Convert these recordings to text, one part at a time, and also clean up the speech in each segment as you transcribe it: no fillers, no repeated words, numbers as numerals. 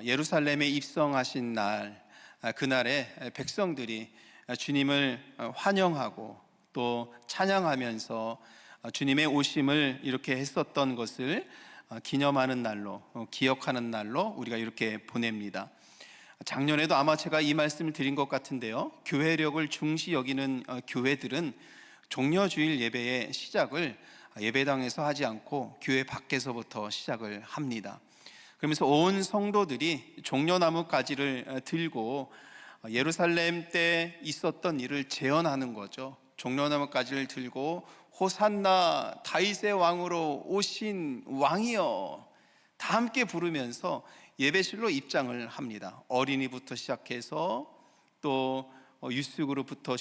예루살렘에 입성하신 날, 그날에 백성들이 주님을 환영하고 또 찬양하면서 주님의 오심을 이렇게 했었던 것을 기념하는 날로, 기억하는 날로 우리가 이렇게 보냅니다. 작년에도 아마 제가 이 말씀을 드린 것 같은데요, 교회력을 중시 여기는 교회들은 종려주일 예배의 시작을 예배당에서 하지 않고 교회 밖에서부터 시작을 합니다. 그러면서 온 성도들이 종려나무 가지를 들고 예루살렘 때 있었던 일을 재현하는 거죠. 종려나무 가지를 들고 호산나 다윗의 왕으로 오신 왕이여 다 함께 부르면서 예배실로 입장을 합니다. 어린이부터 시작해서 또 유스그룹부터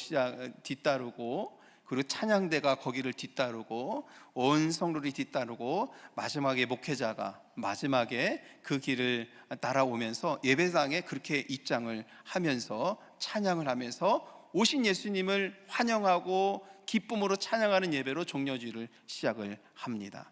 뒤따르고, 그리고 찬양대가 거기를 뒤따르고 온 성도들이 뒤따르고 마지막에 목회자가 마지막에 그 길을 따라오면서 예배당에 그렇게 입장을 하면서 찬양을 하면서 오신 예수님을 환영하고 기쁨으로 찬양하는 예배로 종려주일을 시작을 합니다.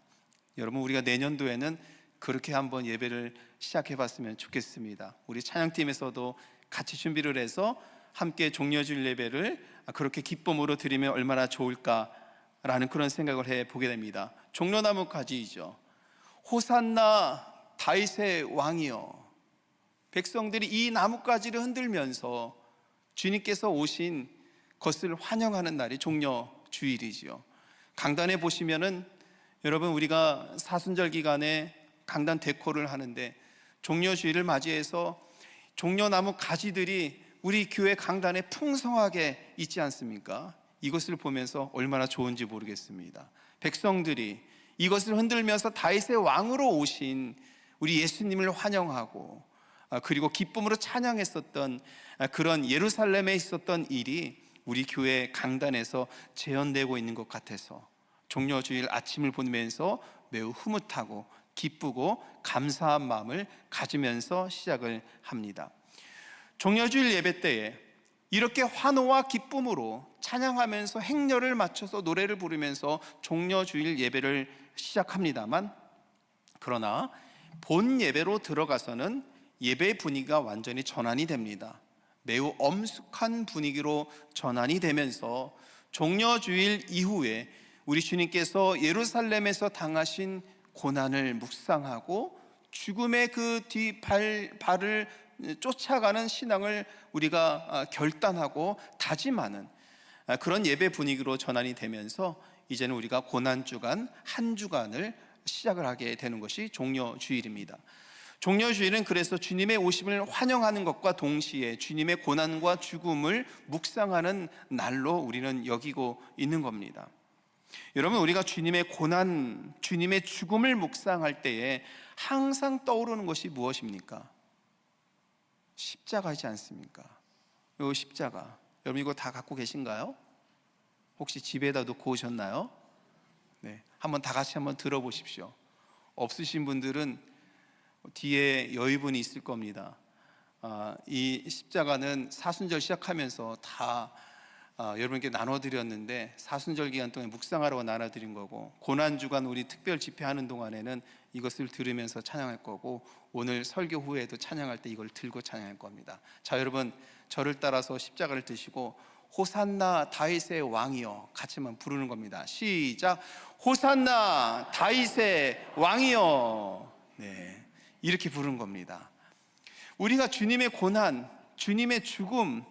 여러분, 우리가 내년도에는 그렇게 한번 예배를 시작해 봤으면 좋겠습니다. 우리 찬양팀에서도 같이 준비를 해서 함께 종려주일 예배를 그렇게 기쁨으로 드리면 얼마나 좋을까라는 그런 생각을 해보게 됩니다. 종려나무 가지이죠. 호산나 다윗의 왕이여. 백성들이 이 나뭇가지를 흔들면서 주님께서 오신 것을 환영하는 날이 종려주일이지요. 강단에 보시면은 여러분, 우리가 사순절 기간에 강단 데코를 하는데 종려주일을 맞이해서 종려나무 가지들이 우리 교회 강단에 풍성하게 있지 않습니까? 이것을 보면서 얼마나 좋은지 모르겠습니다. 백성들이 이것을 흔들면서 다윗의 왕으로 오신 우리 예수님을 환영하고 그리고 기쁨으로 찬양했었던 그런 예루살렘에 있었던 일이 우리 교회 강단에서 재현되고 있는 것 같아서 종려주일 아침을 보내면서 매우 흐뭇하고 기쁘고 감사한 마음을 가지면서 시작을 합니다. 종려주일 예배 때에 이렇게 환호와 기쁨으로 찬양하면서 행렬을 맞춰서 노래를 부르면서 종려주일 예배를 시작합니다만, 그러나 본 예배로 들어가서는 예배 분위기가 완전히 전환이 됩니다. 매우 엄숙한 분위기로 전환이 되면서 종려주일 이후에 우리 주님께서 예루살렘에서 당하신 고난을 묵상하고 죽음의 그 발을 쫓아가는 신앙을 우리가 결단하고 다짐하는 그런 예배 분위기로 전환이 되면서 이제는 우리가 고난주간 한 주간을 시작을 하게 되는 것이 종려주일입니다. 종려주일은 그래서 주님의 오심을 환영하는 것과 동시에 주님의 고난과 죽음을 묵상하는 날로 우리는 여기고 있는 겁니다. 여러분, 우리가 주님의 고난, 주님의 죽음을 묵상할 때에 항상 떠오르는 것이 무엇입니까? 십자가이지 않습니까? 이 십자가, 여러분 이거 다 갖고 계신가요? 혹시 집에다 놓고 오셨나요? 네, 한번 다 같이 한번 들어보십시오. 없으신 분들은 뒤에 여유분이 있을 겁니다. 이 십자가는 사순절 시작하면서 다 여러분께 나눠드렸는데, 사순절 기간 동안 묵상하라고 나눠드린 거고, 고난주간 우리 특별 집회하는 동안에는 이것을 들으면서 찬양할 거고, 오늘 설교 후에도 찬양할 때 이걸 들고 찬양할 겁니다. 자, 여러분 저를 따라서 십자가를 드시고 호산나 다윗의 왕이여 같이 한번 부르는 겁니다. 시작. 호산나 다윗의 왕이여. 네, 이렇게 부르는 겁니다. 우리가 주님의 고난, 주님의 죽음,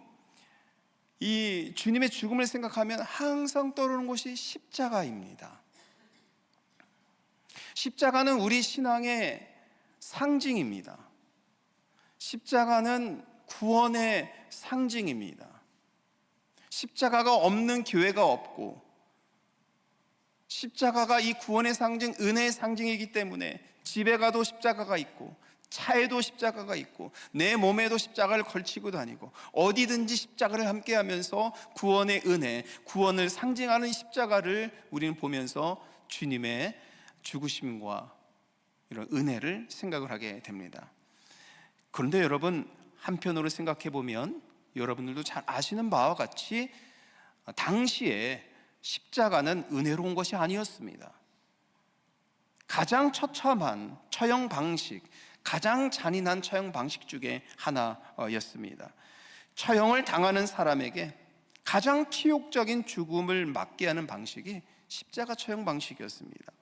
이 주님의 죽음을 생각하면 항상 떠오르는 것이 십자가입니다. 십자가는 우리 신앙의 상징입니다. 십자가는 구원의 상징입니다. 십자가가 없는 교회가 없고, 십자가가 이 구원의 상징, 은혜의 상징이기 때문에 집에 가도 십자가가 있고 차에도 십자가가 있고 내 몸에도 십자가를 걸치고 다니고 어디든지 십자가를 함께 하면서 구원의 은혜, 구원을 상징하는 십자가를 우리는 보면서 주님의 죽으심과 이런 은혜를 생각을 하게 됩니다. 그런데 여러분, 한편으로 생각해 보면 여러분들도 잘 아시는 바와 같이 당시에 십자가는 은혜로운 것이 아니었습니다. 가장 처참한 처형 방식, 가장 잔인한 처형 방식 중에 하나였습니다. 처형을 당하는 사람에게 가장 치욕적인 죽음을 맞게 하는 방식이 십자가 처형 방식이었습니다.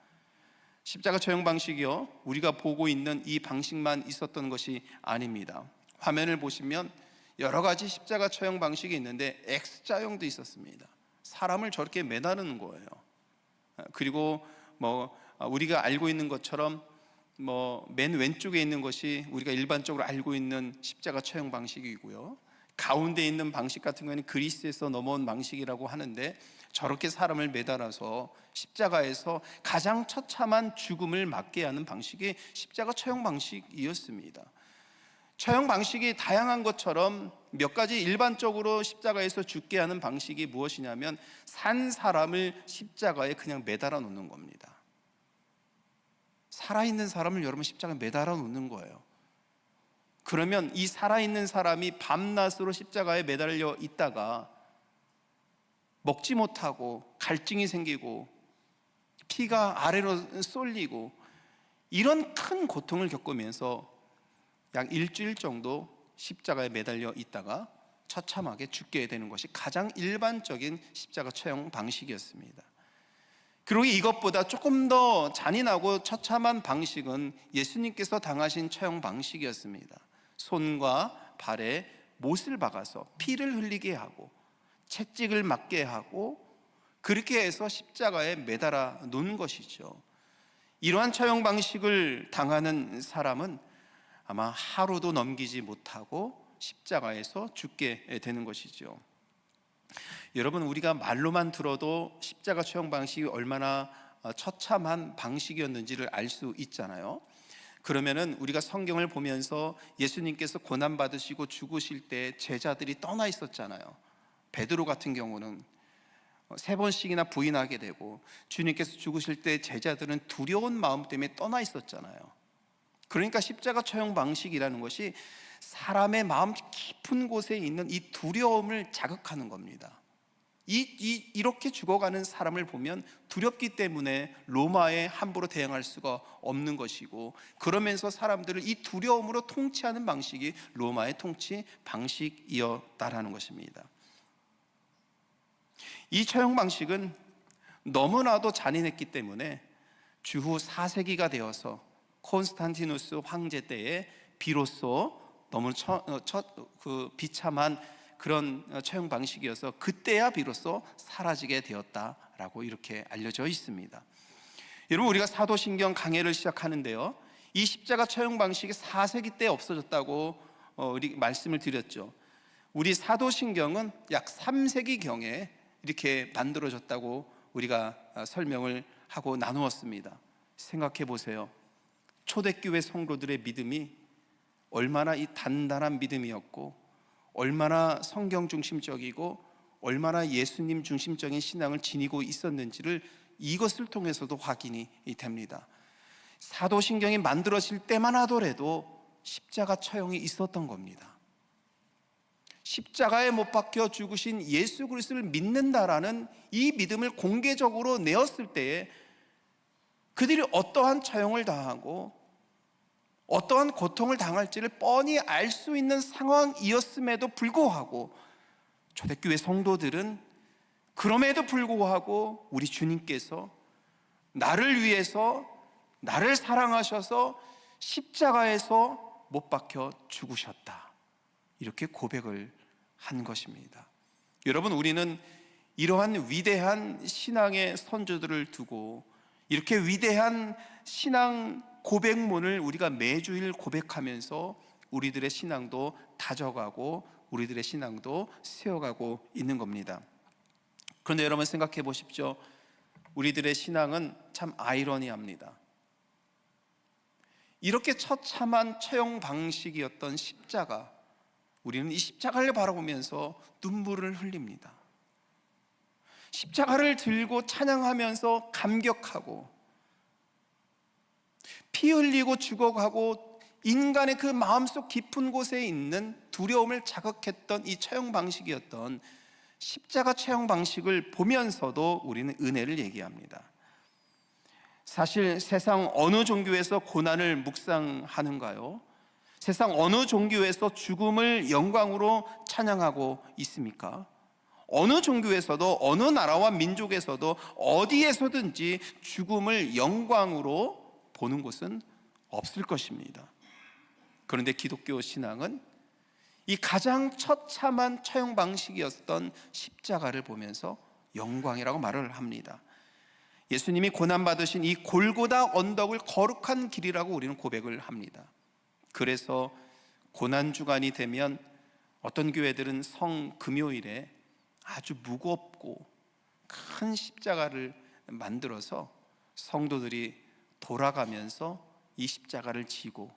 십자가 처형 방식이요, 우리가 보고 있는 이 방식만 있었던 것이 아닙니다. 화면을 보시면 여러 가지 십자가 처형 방식이 있는데 X자형도 있었습니다. 사람을 저렇게 매다르는 거예요. 그리고 우리가 알고 있는 것처럼 맨 왼쪽에 있는 것이 우리가 일반적으로 알고 있는 십자가 처형 방식이고요, 가운데 있는 방식 같은 경우는 그리스에서 넘어온 방식이라고 하는데, 저렇게 사람을 매달아서 십자가에서 가장 처참한 죽음을 맞게 하는 방식이 십자가 처형 방식이었습니다. 처형 방식이 다양한 것처럼 몇 가지 일반적으로 십자가에서 죽게 하는 방식이 무엇이냐면, 산 사람을 십자가에 그냥 매달아 놓는 겁니다. 살아있는 사람을 여러분 십자가에 매달아 놓는 거예요. 그러면 이 살아있는 사람이 밤낮으로 십자가에 매달려 있다가 먹지 못하고 갈증이 생기고 피가 아래로 쏠리고 이런 큰 고통을 겪으면서 약 일주일 정도 십자가에 매달려 있다가 처참하게 죽게 되는 것이 가장 일반적인 십자가 처형 방식이었습니다. 그리고 이것보다 조금 더 잔인하고 처참한 방식은 예수님께서 당하신 처형 방식이었습니다. 손과 발에 못을 박아서 피를 흘리게 하고 채찍을 맞게 하고 그렇게 해서 십자가에 매달아 놓는 것이죠. 이러한 처형 방식을 당하는 사람은 아마 하루도 넘기지 못하고 십자가에서 죽게 되는 것이죠. 여러분, 우리가 말로만 들어도 십자가 처형 방식이 얼마나 처참한 방식이었는지를 알 수 있잖아요. 그러면은 우리가 성경을 보면서 예수님께서 고난 받으시고 죽으실 때 제자들이 떠나 있었잖아요. 베드로 같은 경우는 3번씩이나 부인하게 되고, 주님께서 죽으실 때 제자들은 두려운 마음 때문에 떠나 있었잖아요. 그러니까 십자가 처형 방식이라는 것이 사람의 마음 깊은 곳에 있는 이 두려움을 자극하는 겁니다. 이렇게 죽어가는 사람을 보면 두렵기 때문에 로마에 함부로 대항할 수가 없는 것이고, 그러면서 사람들을 이 두려움으로 통치하는 방식이 로마의 통치 방식이었다라는 것입니다. 이 처형 방식은 너무나도 잔인했기 때문에 주후 4세기가 되어서 콘스탄티누스 황제 때에 비로소 너무 비참한 그런 처형 방식이어서 그때야 비로소 사라지게 되었다라고 이렇게 알려져 있습니다. 여러분, 우리가 사도신경 강해를 시작하는데요, 이 십자가 처형 방식이 4세기 때 없어졌다고 우리 말씀을 드렸죠. 우리 사도신경은 약 3세기경에 이렇게 만들어졌다고 우리가 설명을 하고 나누었습니다. 생각해 보세요. 초대교회 성도들의 믿음이 얼마나 이 단단한 믿음이었고, 얼마나 성경 중심적이고, 얼마나 예수님 중심적인 신앙을 지니고 있었는지를 이것을 통해서도 확인이 됩니다. 사도신경이 만들어질 때만 하더라도 십자가 처형이 있었던 겁니다. 십자가에 못 박혀 죽으신 예수 그리스도를 믿는다라는 이 믿음을 공개적으로 내었을 때에 그들이 어떠한 처형을 당하고 어떠한 고통을 당할지를 뻔히 알 수 있는 상황이었음에도 불구하고, 초대교회 성도들은 그럼에도 불구하고 우리 주님께서 나를 위해서, 나를 사랑하셔서 십자가에서 못 박혀 죽으셨다, 이렇게 고백을 한 것입니다. 여러분, 우리는 이러한 위대한 신앙의 선조들을 두고 이렇게 위대한 신앙 고백문을 우리가 매주일 고백하면서 우리들의 신앙도 다져가고 우리들의 신앙도 세워가고 있는 겁니다. 그런데 여러분, 생각해 보십시오. 우리들의 신앙은 참 아이러니합니다. 이렇게 처참한 처형 방식이었던 십자가, 우리는 이 십자가를 바라보면서 눈물을 흘립니다. 십자가를 들고 찬양하면서 감격하고, 피 흘리고 죽어가고 인간의 그 마음속 깊은 곳에 있는 두려움을 자극했던 이 처형 방식이었던 십자가 처형 방식을 보면서도 우리는 은혜를 얘기합니다. 사실 세상 어느 종교에서 고난을 묵상하는가요? 세상 어느 종교에서 죽음을 영광으로 찬양하고 있습니까? 어느 종교에서도 어느 나라와 민족에서도 어디에서든지 죽음을 영광으로 보는 곳은 없을 것입니다. 그런데 기독교 신앙은 이 가장 처참한 처형 방식이었던 십자가를 보면서 영광이라고 말을 합니다. 예수님이 고난받으신 이 골고다 언덕을 거룩한 길이라고 우리는 고백을 합니다. 그래서 고난주간이 되면 어떤 교회들은 성금요일에 아주 무겁고 큰 십자가를 만들어서 성도들이 돌아가면서 이 십자가를 지고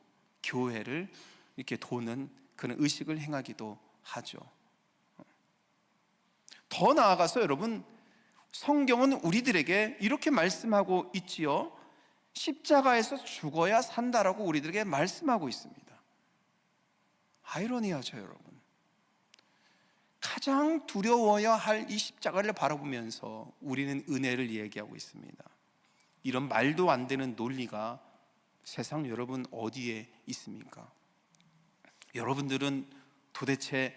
교회를 이렇게 도는 그런 의식을 행하기도 하죠. 더 나아가서 여러분, 성경은 우리들에게 이렇게 말씀하고 있지요. 십자가에서 죽어야 산다라고 우리들에게 말씀하고 있습니다. 아이러니하죠, 여러분. 가장 두려워야 할 이 십자가를 바라보면서 우리는 은혜를 얘기하고 있습니다. 이런 말도 안 되는 논리가 세상 여러분 어디에 있습니까? 여러분들은 도대체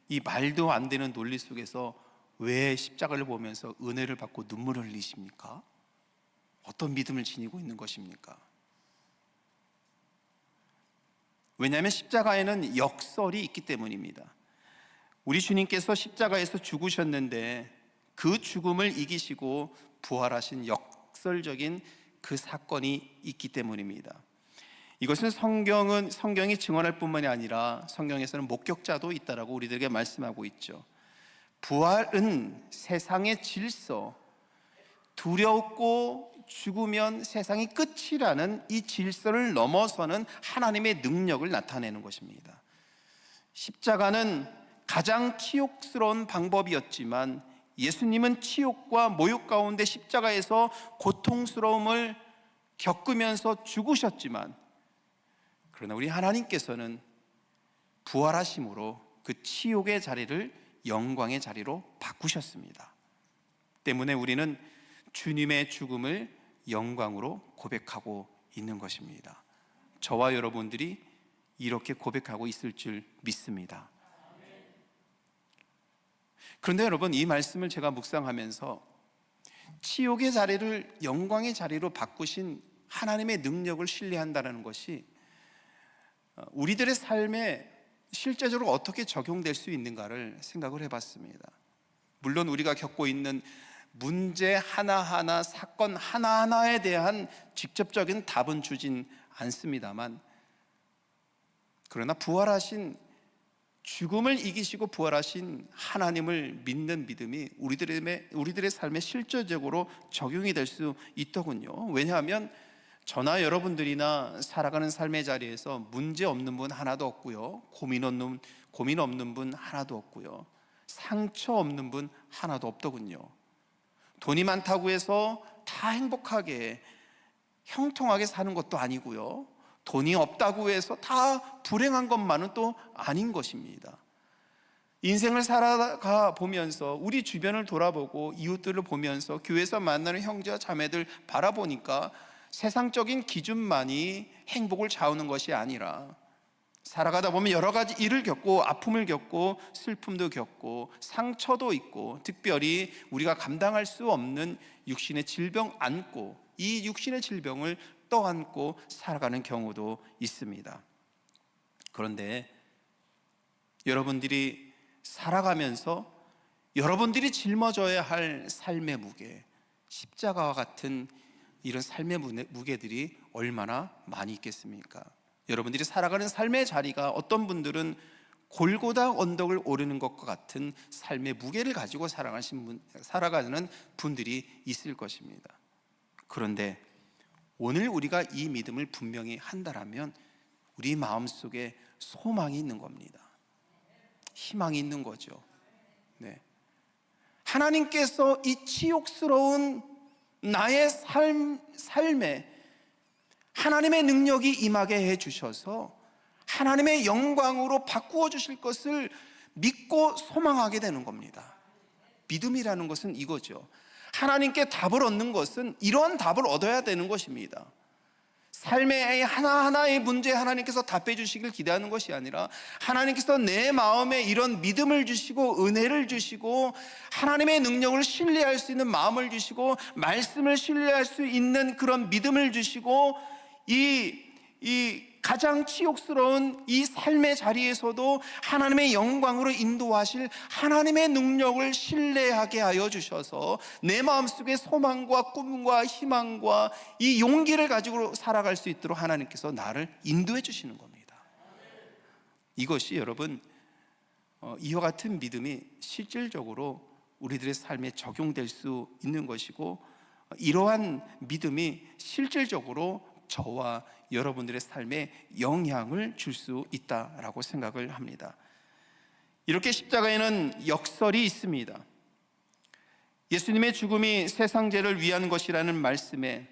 이 말도 안 되는 논리 속에서 왜 십자가를 보면서 은혜를 받고 눈물을 흘리십니까? 어떤 믿음을 지니고 있는 것입니까? 왜냐하면 십자가에는 역설이 있기 때문입니다. 우리 주님께서 십자가에서 죽으셨는데 그 죽음을 이기시고 부활하신 역설적인 그 사건이 있기 때문입니다. 이것은 성경이 증언할 뿐만이 아니라 성경에서는 목격자도 있다라고 우리들에게 말씀하고 있죠. 부활은 세상의 질서, 두렵고 죽으면 세상이 끝이라는 이 질서를 넘어서는 하나님의 능력을 나타내는 것입니다. 십자가는 가장 치욕스러운 방법이었지만 예수님은 치욕과 모욕 가운데 십자가에서 고통스러움을 겪으면서 죽으셨지만, 그러나 우리 하나님께서는 부활하심으로 그 치욕의 자리를 영광의 자리로 바꾸셨습니다. 때문에 우리는 주님의 죽음을 영광으로 고백하고 있는 것입니다. 저와 여러분들이 이렇게 고백하고 있을 줄 믿습니다. 그런데 여러분, 이 말씀을 제가 묵상하면서 치욕의 자리를 영광의 자리로 바꾸신 하나님의 능력을 신뢰한다는 것이 우리들의 삶에 실제적으로 어떻게 적용될 수 있는가를 생각을 해봤습니다. 물론 우리가 겪고 있는 문제 하나하나, 사건 하나하나에 대한 직접적인 답은 주진 않습니다만, 그러나 부활하신, 죽음을 이기시고 부활하신 하나님을 믿는 믿음이 우리들의 삶에 실제적으로 적용이 될 수 있더군요. 왜냐하면 저나 여러분들이나 살아가는 삶의 자리에서 문제 없는 분 하나도 없고요, 고민 없는 분 하나도 없고요, 상처 없는 분 하나도 없더군요. 돈이 많다고 해서 다 행복하게 형통하게 사는 것도 아니고요, 돈이 없다고 해서 다 불행한 것만은 또 아닌 것입니다. 인생을 살아가 보면서 우리 주변을 돌아보고 이웃들을 보면서 교회에서 만나는 형제와 자매들 바라보니까 세상적인 기준만이 행복을 좌우는 것이 아니라 살아가다 보면 여러 가지 일을 겪고 아픔을 겪고 슬픔도 겪고 상처도 있고, 특별히 우리가 감당할 수 없는 육신의 질병 안고 이 육신의 질병을 떠안고 살아가는 경우도 있습니다. 그런데 여러분들이 살아가면서 여러분들이 짊어져야 할 삶의 무게, 십자가와 같은 이런 삶의 무게들이 얼마나 많이 있겠습니까? 여러분들이 살아가는 삶의 자리가 어떤 분들은 골고다 언덕을 오르는 것과 같은 삶의 무게를 가지고 살아가는 분들이 있을 것입니다. 그런데 오늘 우리가 이 믿음을 분명히 한다라면 우리 마음속에 소망이 있는 겁니다. 희망이 있는 거죠. 네. 하나님께서 이 치욕스러운 나의 삶에 하나님의 능력이 임하게 해주셔서 하나님의 영광으로 바꾸어 주실 것을 믿고 소망하게 되는 겁니다. 믿음이라는 것은 이거죠. 하나님께 답을 얻는 것은 이러한 답을 얻어야 되는 것입니다. 삶의 하나하나의 문제에 하나님께서 답해 주시길 기대하는 것이 아니라 하나님께서 내 마음에 이런 믿음을 주시고 은혜를 주시고 하나님의 능력을 신뢰할 수 있는 마음을 주시고 말씀을 신뢰할 수 있는 그런 믿음을 주시고 이 가장 치욕스러운 이 삶의 자리에서도 하나님의 영광으로 인도하실 하나님의 능력을 신뢰하게 하여 주셔서 내 마음속에 소망과 꿈과 희망과 이 용기를 가지고 살아갈 수 있도록 하나님께서 나를 인도해 주시는 겁니다. 이것이 여러분 이와 같은 믿음이 실질적으로 우리들의 삶에 적용될 수 있는 것이고 이러한 믿음이 실질적으로 저와 여러분들의 삶에 영향을 줄 수 있다라고 생각을 합니다. 이렇게 십자가에는 역설이 있습니다. 예수님의 죽음이 세상 죄를 위한 것이라는 말씀에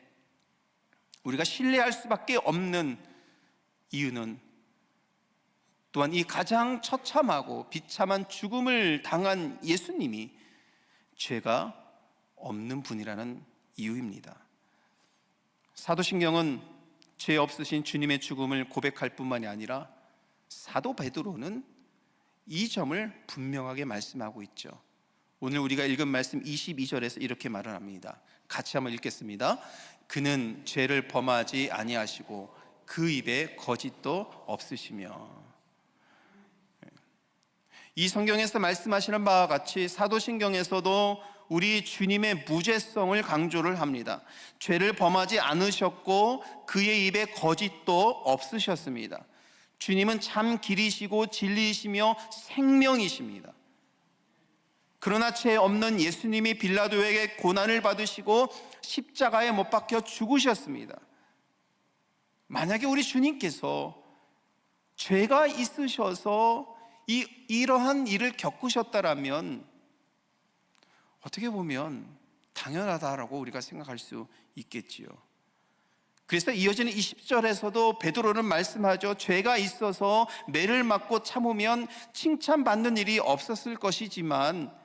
우리가 신뢰할 수밖에 없는 이유는 또한 이 가장 처참하고 비참한 죽음을 당한 예수님이 죄가 없는 분이라는 이유입니다. 사도신경은 죄 없으신 주님의 죽음을 고백할 뿐만이 아니라 사도 베드로는 이 점을 분명하게 말씀하고 있죠. 오늘 우리가 읽은 말씀 22절에서 이렇게 말을 합니다. 같이 한번 읽겠습니다. 그는 죄를 범하지 아니하시고 그 입에 거짓도 없으시며. 이 성경에서 말씀하시는 바와 같이 사도신경에서도 우리 주님의 무죄성을 강조를 합니다. 죄를 범하지 않으셨고 그의 입에 거짓도 없으셨습니다. 주님은 참 길이시고 진리이시며 생명이십니다. 그러나 죄 없는 예수님이 빌라도에게 고난을 받으시고 십자가에 못 박혀 죽으셨습니다. 만약에 우리 주님께서 죄가 있으셔서 이러한 일을 겪으셨다라면 어떻게 보면 당연하다라고 우리가 생각할 수 있겠지요. 그래서 이어지는 20절에서도 베드로는 말씀하죠. 죄가 있어서 매를 맞고 참으면 칭찬받는 일이 없었을 것이지만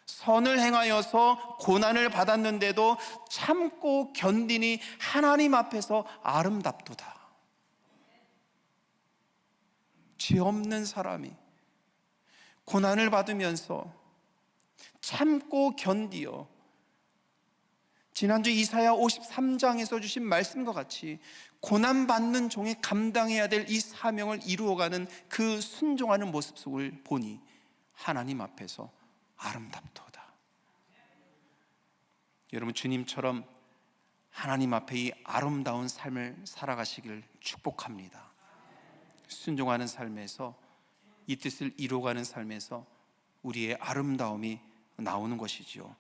선을 행하여서 고난을 받았는데도 참고 견디니 하나님 앞에서 아름답도다. 죄 없는 사람이 고난을 받으면서 참고 견디어 지난주 이사야 53장에서 주신 말씀과 같이 고난받는 종이 감당해야 될 이 사명을 이루어가는 그 순종하는 모습 속을 보니 하나님 앞에서 아름답도다. 여러분 주님처럼 하나님 앞에 이 아름다운 삶을 살아가시길 축복합니다. 순종하는 삶에서 이 뜻을 이루어가는 삶에서 우리의 아름다움이 나오는 것이지요.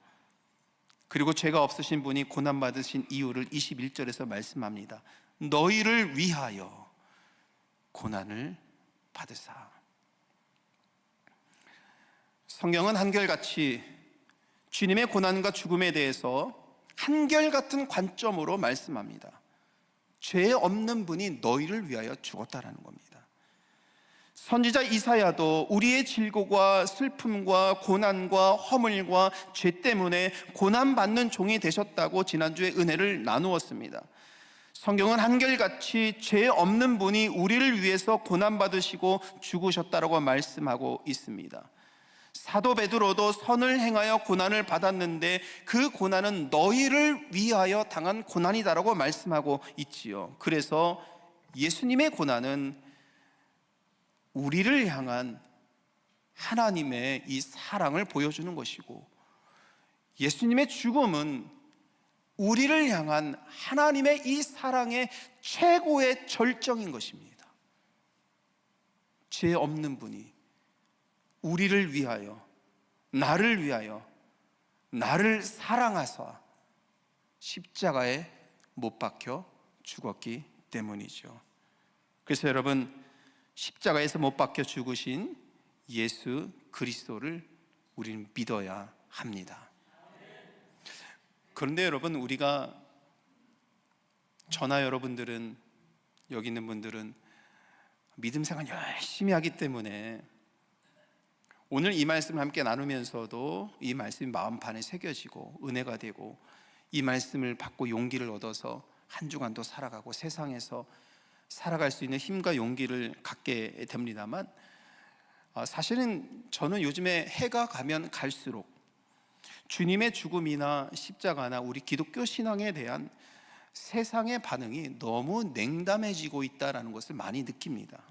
그리고 죄가 없으신 분이 고난받으신 이유를 21절에서 말씀합니다. 너희를 위하여 고난을 받으사. 성경은 한결같이 주님의 고난과 죽음에 대해서 한결같은 관점으로 말씀합니다. 죄 없는 분이 너희를 위하여 죽었다라는 겁니다. 선지자 이사야도 우리의 질고와 슬픔과 고난과 허물과 죄 때문에 고난받는 종이 되셨다고 지난주에 은혜를 나누었습니다. 성경은 한결같이 죄 없는 분이 우리를 위해서 고난받으시고 죽으셨다고 말씀하고 있습니다. 사도 베드로도 선을 행하여 고난을 받았는데 그 고난은 너희를 위하여 당한 고난이다라고 말씀하고 있지요. 그래서 예수님의 고난은 우리를 향한 하나님의 이 사랑을 보여주는 것이고 예수님의 죽음은 우리를 향한 하나님의 이 사랑의 최고의 절정인 것입니다. 죄 없는 분이 우리를 위하여 나를 위하여 나를 사랑하사 십자가에 못 박혀 죽었기 때문이죠. 그래서 여러분 십자가에서 못 박혀 죽으신 예수 그리스도를 우리는 믿어야 합니다. 그런데 여러분 우리가 저나 여러분들은 여기 있는 분들은 믿음 생활 열심히 하기 때문에 오늘 이 말씀을 함께 나누면서도 이 말씀이 마음판에 새겨지고 은혜가 되고 이 말씀을 받고 용기를 얻어서 한 주간도 살아가고 세상에서 살아갈 수 있는 힘과 용기를 갖게 됩니다만, 사실은 저는 요즘에 해가 가면 갈수록 주님의 죽음이나 십자가나 우리 기독교 신앙에 대한 세상의 반응이 너무 냉담해지고 있다는 것을 많이 느낍니다.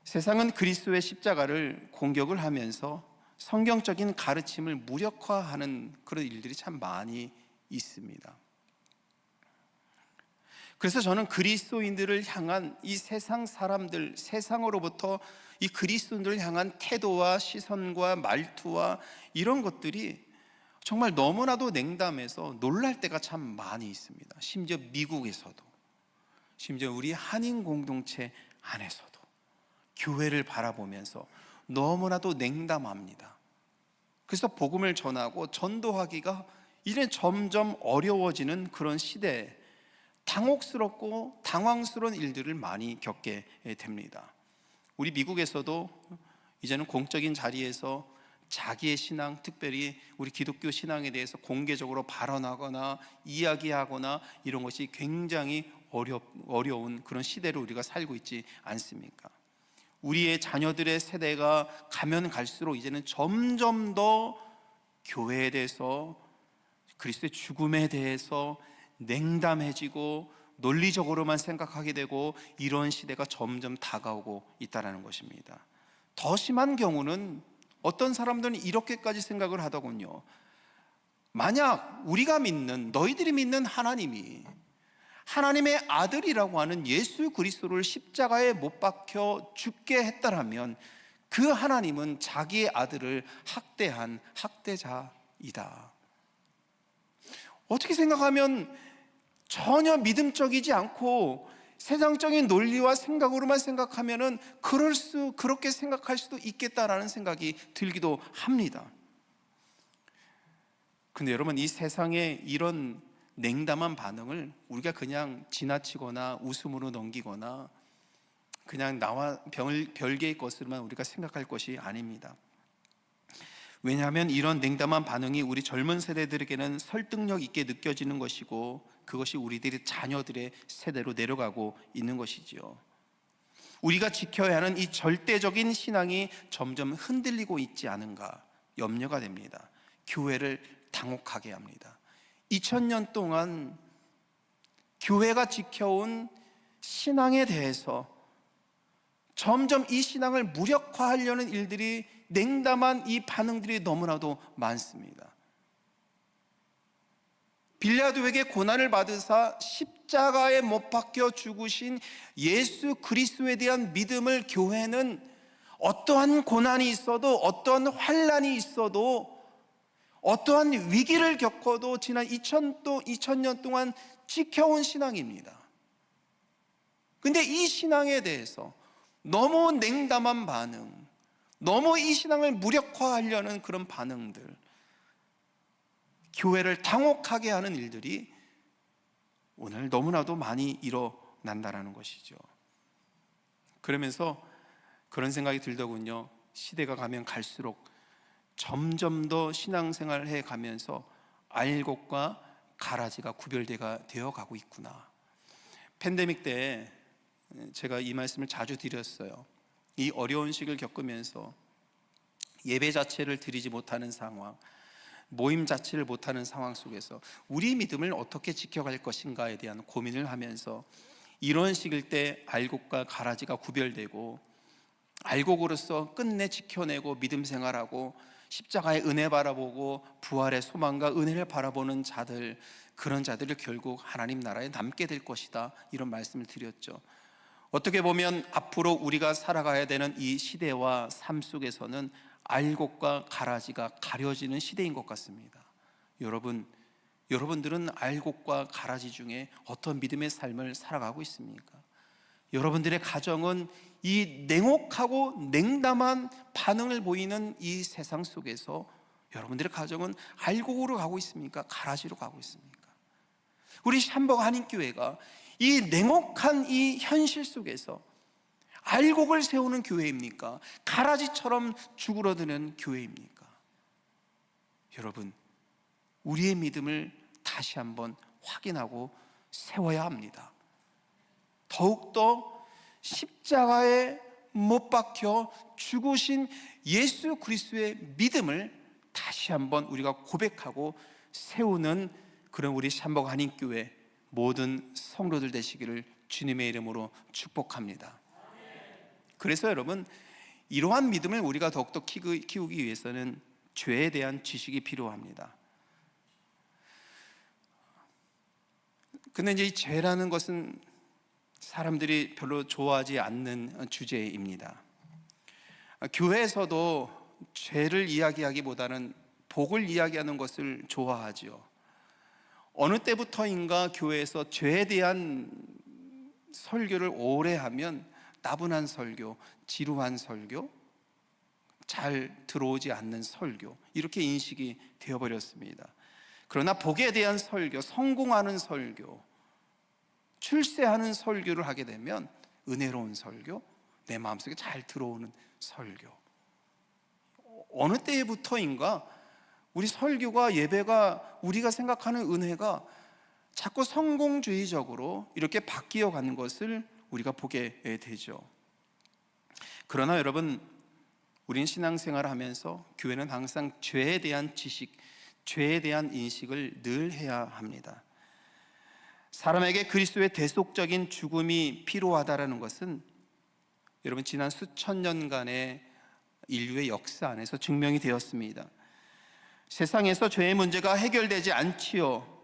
세상은 그리스도의 십자가를 공격을 하면서 성경적인 가르침을 무력화하는 그런 일들이 참 많이 있습니다. 그래서 저는 그리스도인들을 향한 이 세상 사람들, 세상으로부터 이 그리스도인들을 향한 태도와 시선과 말투와 이런 것들이 정말 너무나도 냉담해서 놀랄 때가 참 많이 있습니다. 심지어 미국에서도, 심지어 우리 한인 공동체 안에서도 교회를 바라보면서 너무나도 냉담합니다. 그래서 복음을 전하고 전도하기가 이제 점점 어려워지는 그런 시대에 당혹스럽고 당황스러운 일들을 많이 겪게 됩니다. 우리 미국에서도 이제는 공적인 자리에서 자기의 신앙, 특별히 우리 기독교 신앙에 대해서 공개적으로 발언하거나 이야기하거나 이런 것이 굉장히 어려운 그런 시대를 우리가 살고 있지 않습니까? 우리의 자녀들의 세대가 가면 갈수록 이제는 점점 더 교회에 대해서, 그리스도의 죽음에 대해서 냉담해지고 논리적으로만 생각하게 되고 이런 시대가 점점 다가오고 있다는 것입니다. 더 심한 경우는 어떤 사람들은 이렇게까지 생각을 하더군요. 만약 우리가 믿는, 너희들이 믿는 하나님이 하나님의 아들이라고 하는 예수 그리스도를 십자가에 못 박혀 죽게 했다라면 그 하나님은 자기의 아들을 학대한 학대자이다. 어떻게 생각하면 전혀 믿음적이지 않고 세상적인 논리와 생각으로만 생각하면은 그렇게 생각할 수도 있겠다라는 생각이 들기도 합니다. 근데 여러분, 이 세상에 이런 냉담한 반응을 우리가 그냥 지나치거나 웃음으로 넘기거나 그냥 나와 별개의 것으로만 우리가 생각할 것이 아닙니다. 왜냐하면 이런 냉담한 반응이 우리 젊은 세대들에게는 설득력 있게 느껴지는 것이고 그것이 우리들의 자녀들의 세대로 내려가고 있는 것이지요. 우리가 지켜야 하는 이 절대적인 신앙이 점점 흔들리고 있지 않은가 염려가 됩니다. 교회를 당혹하게 합니다. 2000년 동안 교회가 지켜온 신앙에 대해서 점점 이 신앙을 무력화하려는 일들이, 냉담한 이 반응들이 너무나도 많습니다. 빌라도에게 고난을 받으사 십자가에 못 박혀 죽으신 예수 그리스도에 대한 믿음을 교회는 어떠한 고난이 있어도, 어떠한 환난이 있어도, 어떠한 위기를 겪어도 지난 2000년 동안 지켜온 신앙입니다. 근데 이 신앙에 대해서 너무 냉담한 반응, 너무 이 신앙을 무력화하려는 그런 반응들, 교회를 당혹하게 하는 일들이 오늘 너무나도 많이 일어난다는 것이죠. 그러면서 그런 생각이 들더군요. 시대가 가면 갈수록 점점 더 신앙생활을 해가면서 알곡과 가라지가 구별되어 가고 있구나. 팬데믹 때 제가 이 말씀을 자주 드렸어요. 이 어려운 시기를 겪으면서 예배 자체를 드리지 못하는 상황, 모임 자체를 못하는 상황 속에서 우리 믿음을 어떻게 지켜갈 것인가에 대한 고민을 하면서 이런 시기일 때 알곡과 가라지가 구별되고 알곡으로서 끝내 지켜내고 믿음 생활하고 십자가의 은혜 바라보고 부활의 소망과 은혜를 바라보는 자들, 그런 자들을 결국 하나님 나라에 남게 될 것이다, 이런 말씀을 드렸죠. 어떻게 보면 앞으로 우리가 살아가야 되는 이 시대와 삶 속에서는 알곡과 가라지가 가려지는 시대인 것 같습니다. 여러분들은 알곡과 가라지 중에 어떤 믿음의 삶을 살아가고 있습니까? 여러분들의 가정은 이 냉혹하고 냉담한 반응을 보이는 이 세상 속에서 여러분들의 가정은 알곡으로 가고 있습니까? 가라지로 가고 있습니까? 우리 샴버그 한인교회가 이 냉혹한 이 현실 속에서 알곡을 세우는 교회입니까? 가라지처럼 죽으러드는 교회입니까? 여러분, 우리의 믿음을 다시 한번 확인하고 세워야 합니다. 더욱더 십자가에 못 박혀 죽으신 예수 그리스도의 믿음을 다시 한번 우리가 고백하고 세우는 그런 우리 샴버거 한인교회 모든 성도들 되시기를 주님의 이름으로 축복합니다. 그래서 여러분, 이러한 믿음을 우리가 더욱더 키우기 위해서는 죄에 대한 지식이 필요합니다. 근데 이제 이 죄라는 것은 사람들이 별로 좋아하지 않는 주제입니다. 교회에서도 죄를 이야기하기보다는 복을 이야기하는 것을 좋아하죠. 어느 때부터인가 교회에서 죄에 대한 설교를 오래 하면 따분한 설교, 지루한 설교, 잘 들어오지 않는 설교, 이렇게 인식이 되어버렸습니다. 그러나 복에 대한 설교, 성공하는 설교, 출세하는 설교를 하게 되면 은혜로운 설교, 내 마음속에 잘 들어오는 설교. 어느 때부터인가 우리 설교가, 예배가, 우리가 생각하는 은혜가 자꾸 성공주의적으로 이렇게 바뀌어 가는 것을 우리가 보게 되죠. 그러나 여러분, 우리는 신앙생활을 하면서 교회는 항상 죄에 대한 지식, 죄에 대한 인식을 늘 해야 합니다. 사람에게 그리스도의 대속적인 죽음이 필요하다라는 것은 여러분, 지난 수천 년간의 인류의 역사 안에서 증명이 되었습니다. 세상에서 죄의 문제가 해결되지 않지요.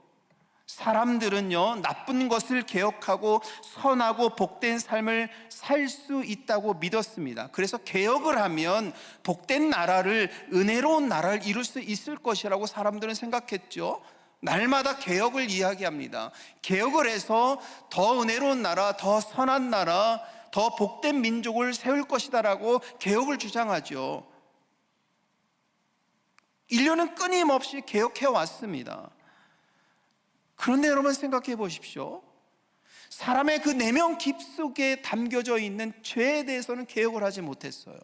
사람들은요, 나쁜 것을 개혁하고 선하고 복된 삶을 살 수 있다고 믿었습니다. 그래서 개혁을 하면 복된 나라를, 은혜로운 나라를 이룰 수 있을 것이라고 사람들은 생각했죠. 날마다 개혁을 이야기합니다. 개혁을 해서 더 은혜로운 나라, 더 선한 나라, 더 복된 민족을 세울 것이다라고 개혁을 주장하죠. 인류는 끊임없이 개혁해 왔습니다. 그런데 여러분, 생각해 보십시오. 사람의 그 내면 깊숙이 담겨져 있는 죄에 대해서는 개혁을 하지 못했어요.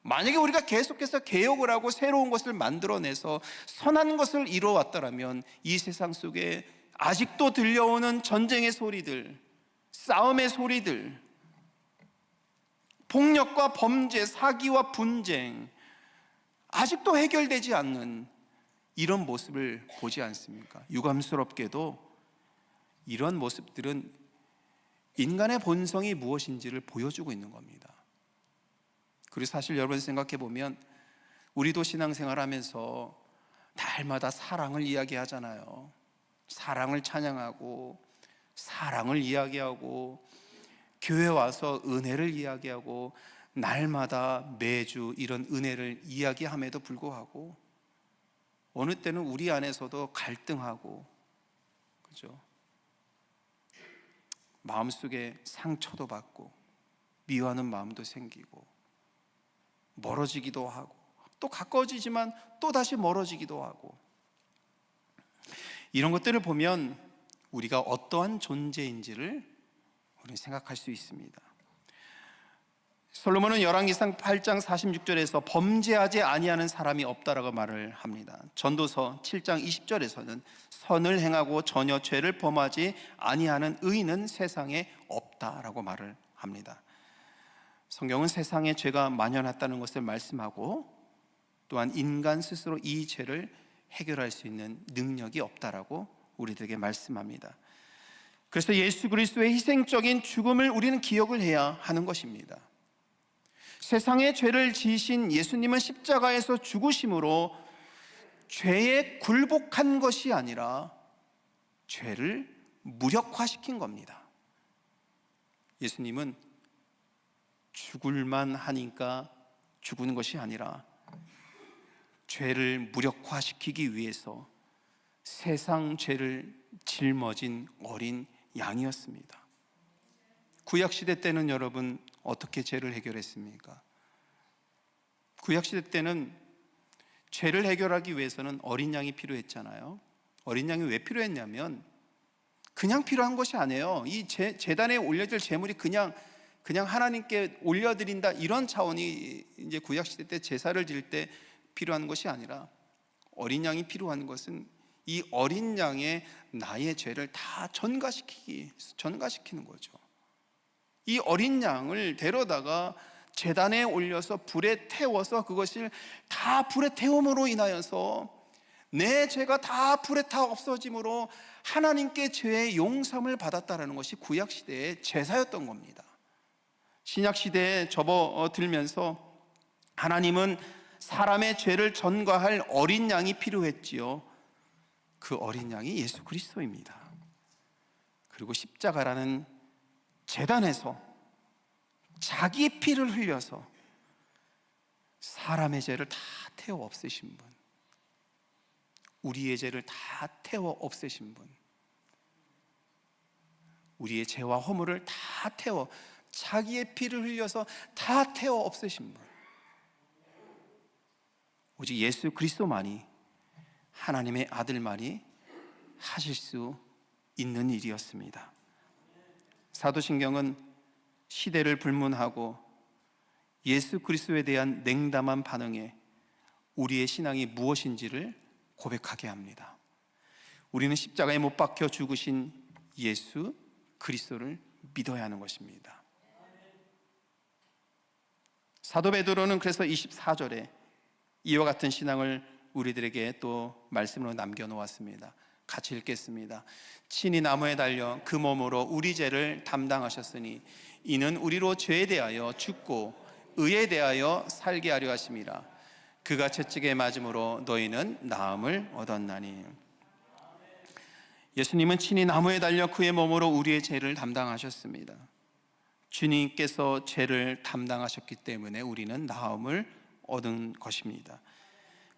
만약에 우리가 계속해서 개혁을 하고 새로운 것을 만들어내서 선한 것을 이루어왔더라면 이 세상 속에 아직도 들려오는 전쟁의 소리들, 싸움의 소리들, 폭력과 범죄, 사기와 분쟁, 아직도 해결되지 않는 이런 모습을 보지 않습니까? 유감스럽게도 이런 모습들은 인간의 본성이 무엇인지를 보여주고 있는 겁니다. 그리고 사실 여러분 생각해 보면 우리도 신앙생활하면서 날마다 사랑을 이야기하잖아요. 사랑을 찬양하고 사랑을 이야기하고 교회 와서 은혜를 이야기하고 날마다 매주 이런 은혜를 이야기함에도 불구하고 어느 때는 우리 안에서도 갈등하고, 그죠? 마음속에 상처도 받고 미워하는 마음도 생기고 멀어지기도 하고 또 가까워지지만 또 다시 멀어지기도 하고, 이런 것들을 보면 우리가 어떠한 존재인지를 우리는 생각할 수 있습니다. 솔로몬은 열왕기상 8장 46절에서 범죄하지 아니하는 사람이 없다라고 말을 합니다. 전도서 7장 20절에서는 선을 행하고 전혀 죄를 범하지 아니하는 의인은 세상에 없다라고 말을 합니다. 성경은 세상에 죄가 만연했다는 것을 말씀하고 또한 인간 스스로 이 죄를 해결할 수 있는 능력이 없다라고 우리들에게 말씀합니다. 그래서 예수 그리스도의 희생적인 죽음을 우리는 기억을 해야 하는 것입니다. 세상의 죄를 지으신 예수님은 십자가에서 죽으심으로 죄에 굴복한 것이 아니라 죄를 무력화시킨 겁니다. 예수님은 죽을만 하니까 죽은 것이 아니라 죄를 무력화시키기 위해서 세상 죄를 짊어진 어린 양이었습니다. 구약시대 때는 여러분 어떻게 죄를 해결했습니까? 구약시대 때는 죄를 해결하기 위해서는 어린 양이 필요했잖아요. 어린 양이 왜 필요했냐면 그냥 필요한 것이 아니에요. 이 제단에 올려질 제물이 그냥 그냥 하나님께 올려드린다 이런 차원이 이제 구약 시대 때 제사를 드릴 때 필요한 것이 아니라 어린 양이 필요한 것은 이 어린 양의 나의 죄를 다 전가시키는 거죠. 이 어린 양을 데려다가 제단에 올려서 불에 태워서 그것을 다 불에 태움으로 인하여서 내 죄가 다 불에 타 없어짐으로 하나님께 죄의 용서함을 받았다라는 것이 구약 시대의 제사였던 겁니다. 신약 시대에 접어들면서 하나님은 사람의 죄를 전가할 어린 양이 필요했지요. 그 어린 양이 예수 그리스도입니다. 그리고 십자가라는 제단에서 자기 피를 흘려서 사람의 죄를 다 태워 없애신 분, 우리의 죄를 다 태워 없애신 분, 우리의 죄와 허물을 다 태워 자기의 피를 흘려서 다 태워 없애신 분, 오직 예수 그리스도만이, 하나님의 아들만이 하실 수 있는 일이었습니다. 사도신경은 시대를 불문하고 예수 그리스도에 대한 냉담한 반응에 우리의 신앙이 무엇인지를 고백하게 합니다. 우리는 십자가에 못 박혀 죽으신 예수 그리스도를 믿어야 하는 것입니다. 사도 베드로는 그래서 24절에 이와 같은 신앙을 우리들에게 또 말씀으로 남겨놓았습니다. 같이 읽겠습니다. 친히 나무에 달려 그 몸으로 우리 죄를 담당하셨으니 이는 우리로 죄에 대하여 죽고 의에 대하여 살게 하려 하심이라. 그가 채찍에 맞음으로 너희는 나음을 얻었나니. 예수님은 친히 나무에 달려 그의 몸으로 우리의 죄를 담당하셨습니다. 주님께서 죄를 담당하셨기 때문에 우리는 나음을 얻은 것입니다.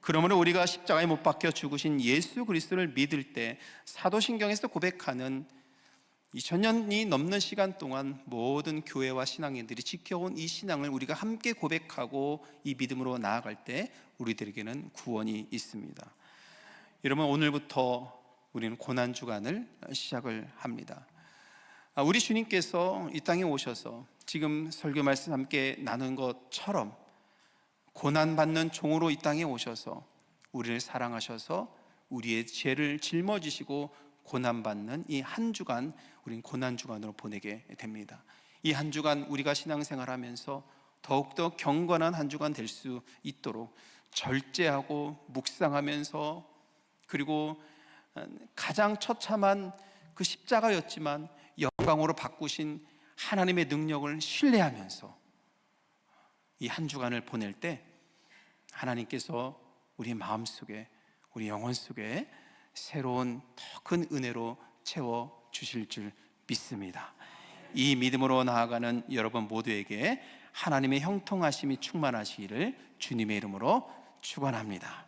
그러므로 우리가 십자가에 못 박혀 죽으신 예수 그리스도를 믿을 때 사도신경에서 고백하는 2000년이 넘는 시간 동안 모든 교회와 신앙인들이 지켜온 이 신앙을 우리가 함께 고백하고 이 믿음으로 나아갈 때 우리들에게는 구원이 있습니다. 여러분, 오늘부터 우리는 고난주간을 시작을 합니다. 우리 주님께서 이 땅에 오셔서 지금 설교 말씀 함께 나눈 것처럼 고난받는 종으로 이 땅에 오셔서 우리를 사랑하셔서 우리의 죄를 짊어지시고 고난받는 이 한 주간, 우린 고난주간으로 보내게 됩니다. 이 한 주간 우리가 신앙생활하면서 더욱더 경건한 한 주간 될 수 있도록 절제하고 묵상하면서, 그리고 가장 처참한 그 십자가였지만 영광으로 바꾸신 하나님의 능력을 신뢰하면서 이 한 주간을 보낼 때 하나님께서 우리 마음속에, 우리 영혼 속에 새로운 더 큰 은혜로 채워 주실 줄 믿습니다. 이 믿음으로 나아가는 여러분 모두에게 하나님의 형통하심이 충만하시기를 주님의 이름으로 축원합니다.